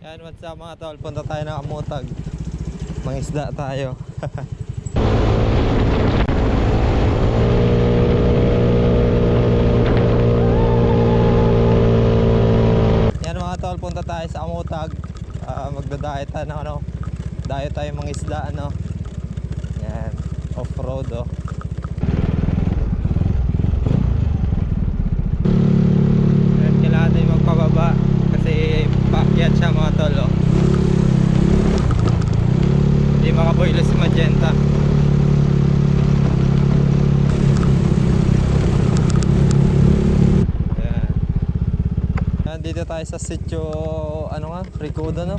Yan, what's up mga tol? Punta tayo ng Amutag. Mangisda tayo. Yan mga tol, punta tayo sa Amutag. Magdadayo tayo ng ano, dayo tayo mangisda ano. Yan, off-road oh. Yan, kailangan tayo magpababa kasi paakyat siya mga tol oh. Hindi makaboylos si Magenta. Yan. Yan, dito tayo sa sitio ano nga, Recodo no?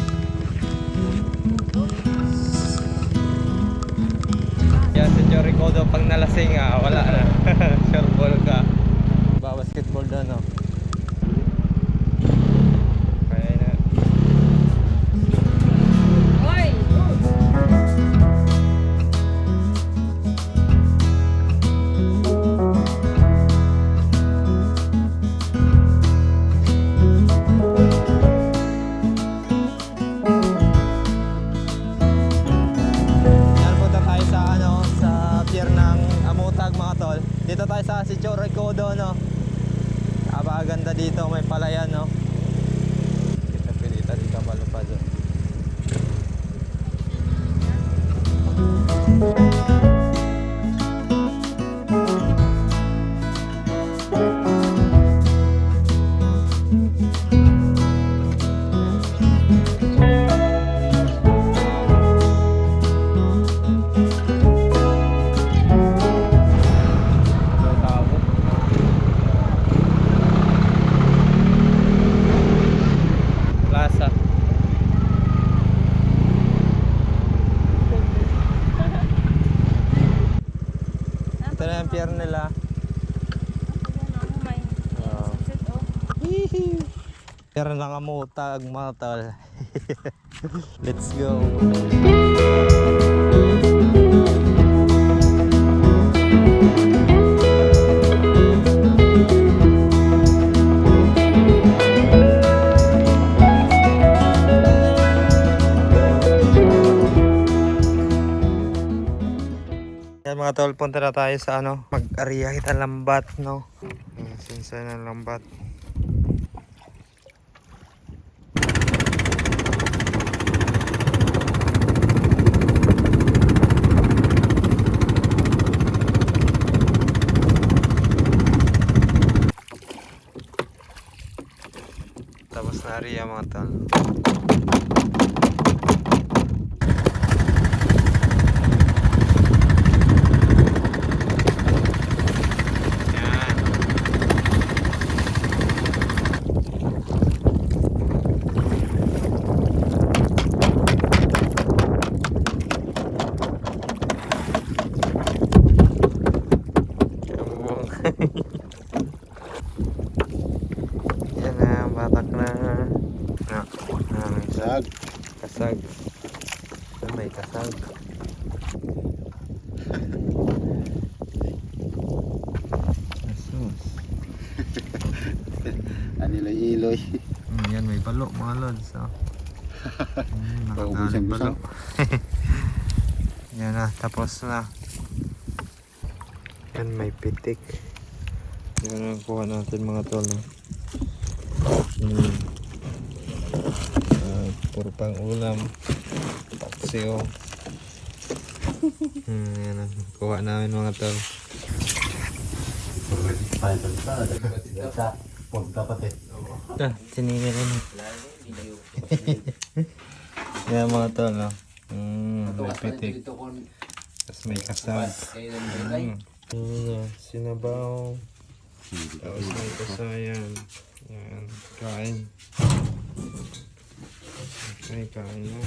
Yan, sitio Recodo pag nalasing wala na. Sure ball ka. Basketball doon no? Dito tayo sa Sitio Recodo no. Napakaganda dito, may palayan no. Kita pilita dito malupad. Ito na yung pier nila. Pier ng Amutag mga tol. Let's go. Yan mga tol, punta na tayo sa ano, mag-area kita lambat no. Sinsa na lambat. Tapos na area mga tol. Yan na, batak na. Kasag. Kasag. May kasag. Asus. Aniloy-iloy. Yan, may balo mga lods. Nakagaling balo. Yan na, tapos na. Yan, may pitik. Yan ang kuha natin mga tol. Puro pang ulam. Paksiyo. Yan ang kuha namin mga tol. Tinigil na. Yan mga tol. May pitik. Tapos may kasag. Sinabaw. Tapos may kasayan. Yan, kain. Okay, kain na.